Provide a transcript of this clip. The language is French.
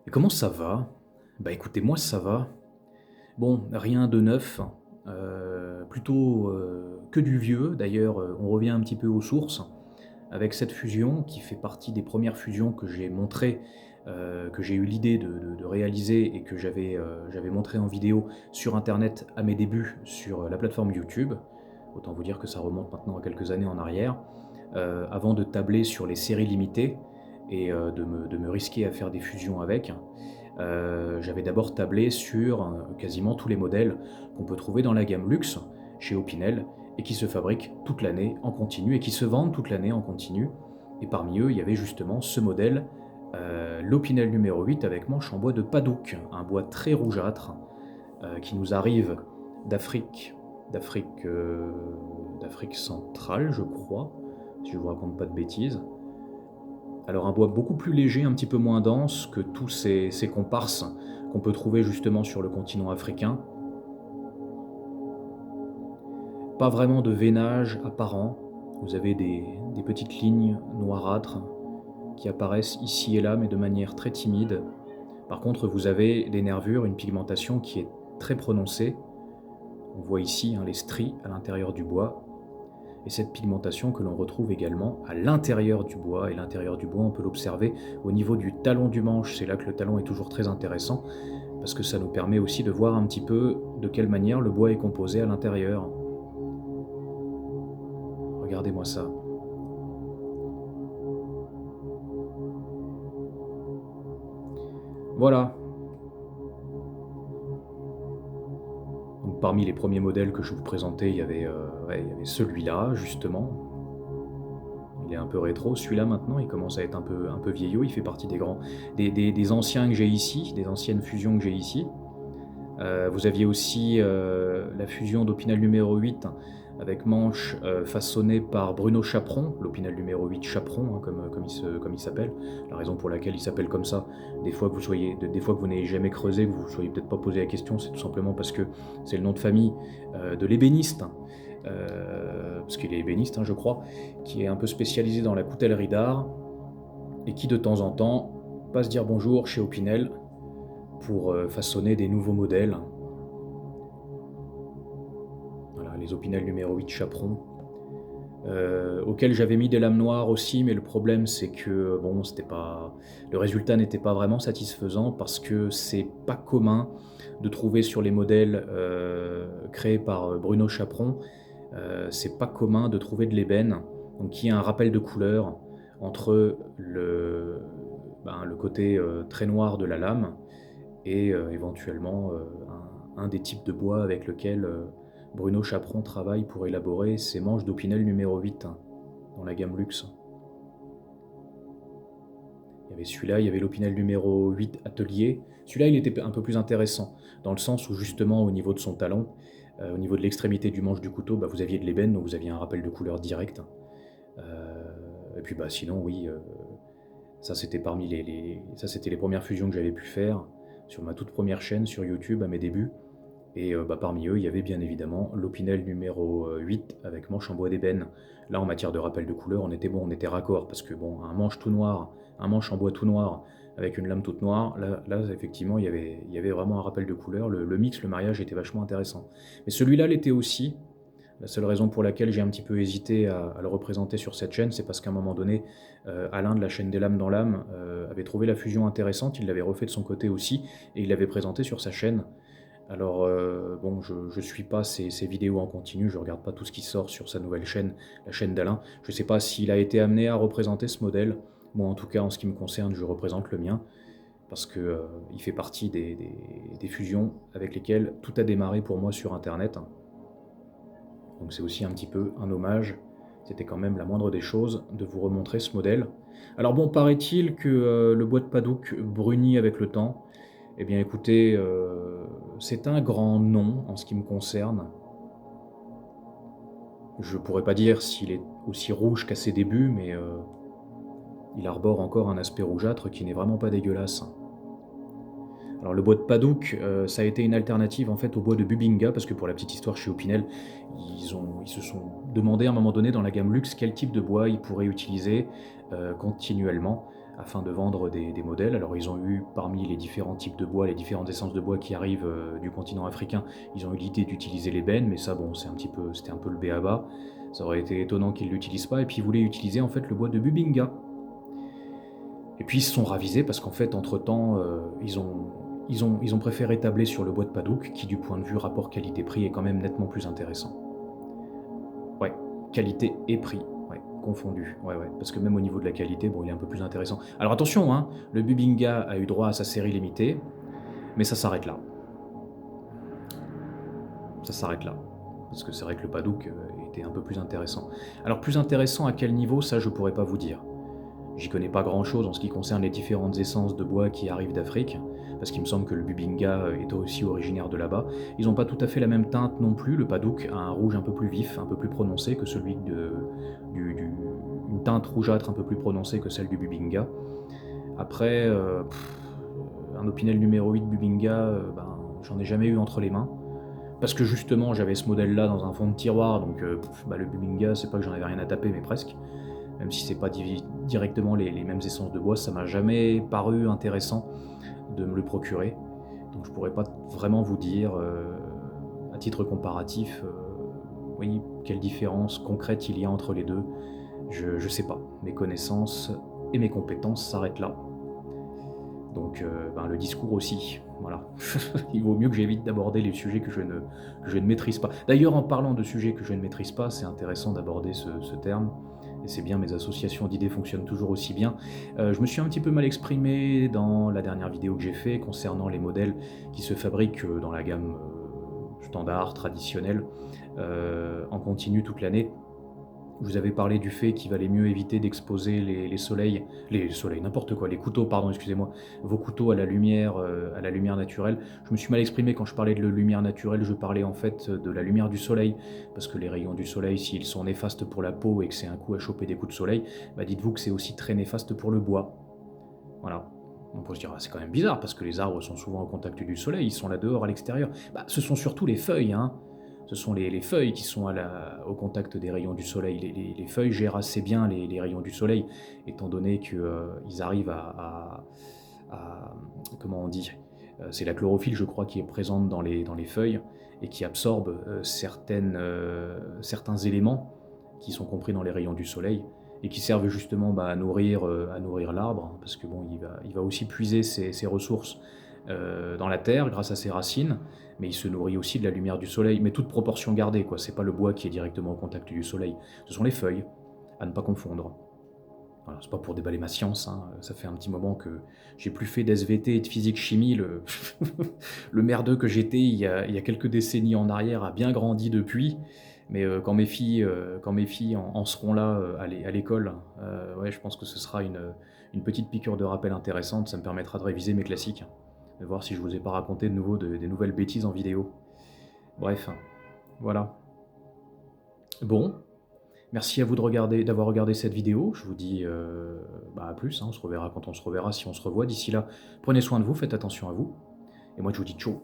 Et comment ça va? Bah, écoutez, moi ça va. Bon, rien de neuf, plutôt, que du vieux. D'ailleurs, on revient un petit peu aux sources avec cette fusion qui fait partie des premières fusions que j'ai montrées, que j'ai eu l'idée de réaliser et que j'avais montré en vidéo sur internet à mes débuts sur, la plateforme YouTube. Autant vous dire que ça remonte maintenant à quelques années en arrière, avant de tabler sur les séries limitées et de me risquer à faire des fusions avec. J'avais d'abord tablé sur, quasiment tous les modèles qu'on peut trouver dans la gamme luxe chez Opinel et qui se fabriquent toute l'année en continu et qui se vendent toute l'année en continu. Et parmi eux, il y avait justement ce modèle, l'Opinel numéro 8 avec manche en bois de Padouk, un bois très rougeâtre, qui nous arrive d'Afrique d'Afrique, d'Afrique centrale, je crois, si je vous raconte pas de bêtises. Alors un bois beaucoup plus léger, un petit peu moins dense que tous ces comparses qu'on peut trouver justement sur le continent africain. Pas vraiment de veinage apparent. Vous avez des petites lignes noirâtres qui apparaissent ici et là, mais de manière très timide. Par contre, vous avez des nervures, une pigmentation qui est très prononcée. On voit ici, hein, les stries à l'intérieur du bois. Et cette pigmentation que l'on retrouve également à l'intérieur du bois. Et l'intérieur du bois, on peut l'observer au niveau du talon du manche. C'est là que le talon est toujours très intéressant, parce que ça nous permet aussi de voir un petit peu de quelle manière le bois est composé à l'intérieur. Regardez-moi ça. Voilà. Donc, parmi les premiers modèles que je vous présentais, il y avait celui-là, justement. Il est un peu rétro, celui-là maintenant, il commence à être un peu vieillot, il fait partie des grands des anciens que j'ai ici, des anciennes fusions que j'ai ici. Vous aviez aussi, la fusion d'Opinel numéro 8 avec manche, façonnée par Bruno Chaperon, l'Opinel numéro 8 Chaperon, hein, comme il s'appelle. La raison pour laquelle il s'appelle comme ça, des fois que vous n'ayez jamais creusé, que vous ne vous soyez peut-être pas posé la question, c'est tout simplement parce que c'est le nom de famille, de l'ébéniste, parce qu'il est ébéniste, hein, je crois, qui est un peu spécialisé dans la coutellerie d'art et qui de temps en temps passe dire bonjour chez Opinel pour, façonner des nouveaux modèles. Voilà, les Opinel numéro 8 Chaperon, auxquels j'avais mis des lames noires aussi, mais le problème c'est que, bon, le résultat n'était pas vraiment satisfaisant parce que c'est pas commun de trouver sur les modèles, créés par, Bruno Chaperon, c'est pas commun de trouver de l'ébène, donc qui a un rappel de couleur entre le côté, très noir de la lame et éventuellement, un des types de bois avec lequel, Bruno Chaperon travaille pour élaborer ses manches d'Opinel numéro 8, hein, dans la gamme luxe. Il y avait celui-là, il y avait l'Opinel numéro 8 Atelier. Celui-là, il était un peu plus intéressant, dans le sens où justement au niveau de son talon, au niveau de l'extrémité du manche du couteau, bah, vous aviez de l'ébène, donc vous aviez un rappel de couleur direct. Et puis bah, sinon, oui, ça c'était parmi ça c'était les premières fusions que j'avais pu faire sur ma toute première chaîne sur YouTube à mes débuts. Et bah, parmi eux, il y avait bien évidemment l'Opinel numéro 8 avec manche en bois d'ébène. Là, en matière de rappel de couleur, on était bon, on était raccord, parce que bon, un manche en bois tout noir avec une lame toute noire, là effectivement, il y avait vraiment un rappel de couleur. Le mix, le mariage était vachement intéressant. Mais celui-là l'était aussi. La seule raison pour laquelle j'ai un petit peu hésité à le représenter sur cette chaîne, c'est parce qu'à un moment donné, Alain de la chaîne des lames dans l'âme avait trouvé la fusion intéressante, il l'avait refait de son côté aussi, et il l'avait présenté sur sa chaîne. Alors, bon, je suis pas ses vidéos en continu, je regarde pas tout ce qui sort sur sa nouvelle chaîne, la chaîne d'Alain. Je sais pas s'il a été amené à représenter ce modèle. Moi, en tout cas, en ce qui me concerne, je représente le mien parce que, il fait partie des fusions avec lesquelles tout a démarré pour moi sur internet. Donc c'est aussi un petit peu un hommage. C'était quand même la moindre des choses de vous remontrer ce modèle. Alors bon, paraît-il que, le bois de Padouk brunit avec le temps. Eh bien écoutez, c'est un grand non en ce qui me concerne. Je pourrais pas dire s'il est aussi rouge qu'à ses débuts, mais il arbore encore un aspect rougeâtre qui n'est vraiment pas dégueulasse. Alors le bois de Padouk, ça a été une alternative en fait au bois de Bubinga, parce que pour la petite histoire chez Opinel, ils se sont demandé à un moment donné dans la gamme luxe quel type de bois ils pourraient utiliser continuellement. afin de vendre des modèles. Alors ils ont eu, parmi les différents types de bois, les différentes essences de bois qui arrivent du continent africain, ils ont eu l'idée d'utiliser l'ébène, mais ça bon, c'était un peu le b.a.-ba. Ça aurait été étonnant qu'ils ne l'utilisent pas, et puis ils voulaient utiliser en fait le bois de Bubinga. Et puis ils se sont ravisés parce qu'en fait, entre-temps, ils ont préféré tabler sur le bois de Padouk, qui du point de vue rapport qualité-prix est quand même nettement plus intéressant. Ouais, qualité et prix, ouais, confondus, ouais, parce que même au niveau de la qualité, bon, il est un peu plus intéressant. Alors attention, hein, le Bubinga a eu droit à sa série limitée, mais ça s'arrête là. Ça s'arrête là. Parce que c'est vrai que le Padouk était un peu plus intéressant. Alors plus intéressant à quel niveau, ça je pourrais pas vous dire. J'y connais pas grand chose en ce qui concerne les différentes essences de bois qui arrivent d'Afrique, parce qu'il me semble que le Bubinga est aussi originaire de là-bas. Ils n'ont pas tout à fait la même teinte non plus, le Padouk a un rouge un peu plus vif, un peu plus prononcé que celui une teinte rougeâtre un peu plus prononcée que celle du Bubinga. Après, un Opinel numéro 8 Bubinga, j'en ai jamais eu entre les mains. Parce que justement, j'avais ce modèle-là dans un fond de tiroir, donc le Bubinga, c'est pas que j'en avais rien à taper, mais presque. Même si c'est pas directement les mêmes essences de bois, ça m'a jamais paru intéressant de me le procurer. Donc je pourrais pas vraiment vous dire, à titre comparatif, oui, quelle différence concrète il y a entre les deux. Je sais pas. Mes connaissances et mes compétences s'arrêtent là. Donc le discours aussi, voilà. Il vaut mieux que j'évite d'aborder les sujets que je ne maîtrise pas. D'ailleurs, en parlant de sujets que je ne maîtrise pas, c'est intéressant d'aborder ce terme. Et c'est bien, mes associations d'idées fonctionnent toujours aussi bien. Je me suis un petit peu mal exprimé dans la dernière vidéo que j'ai fait concernant les modèles qui se fabriquent dans la gamme standard, traditionnelle, en continu toute l'année. Je vous avais parlé du fait qu'il valait mieux éviter d'exposer les n'importe quoi, les couteaux, pardon, excusez-moi, vos couteaux à la lumière naturelle. Je me suis mal exprimé quand je parlais de la lumière naturelle, je parlais en fait de la lumière du soleil, parce que les rayons du soleil, s'ils sont néfastes pour la peau et que c'est un coup à choper des coups de soleil, dites-vous que c'est aussi très néfaste pour le bois. Voilà. On peut se dire, c'est quand même bizarre, parce que les arbres sont souvent au contact du soleil, ils sont là dehors, à l'extérieur. Ce sont surtout les feuilles, hein. Ce sont les feuilles qui sont au contact des rayons du soleil. Les feuilles gèrent assez bien les rayons du soleil, étant donné qu'ils arrivent comment on dit, c'est la chlorophylle, je crois, qui est présente dans les feuilles et qui absorbe certains éléments qui sont compris dans les rayons du soleil et qui servent justement à nourrir l'arbre, hein, parce que bon, il va aussi puiser ses ressources dans la terre grâce à ses racines, mais il se nourrit aussi de la lumière du soleil, mais toute proportion gardée, quoi. C'est pas le bois qui est directement au contact du soleil, ce sont les feuilles, à ne pas confondre. Voilà, c'est pas pour déballer ma science, hein. Ça fait un petit moment que j'ai plus fait d'SVT et de physique-chimie, le merdeux que j'étais il y a quelques décennies en arrière a bien grandi depuis, mais quand mes filles en seront là à l'école, ouais, je pense que ce sera une petite piqûre de rappel intéressante, ça me permettra de réviser mes classiques. De voir si je vous ai pas raconté de nouveau des nouvelles bêtises en vidéo. Bref, voilà. Bon, merci à vous d'avoir regardé cette vidéo. Je vous dis à plus, hein, on se reverra quand on se reverra, si on se revoit. D'ici là, prenez soin de vous, faites attention à vous. Et moi je vous dis ciao.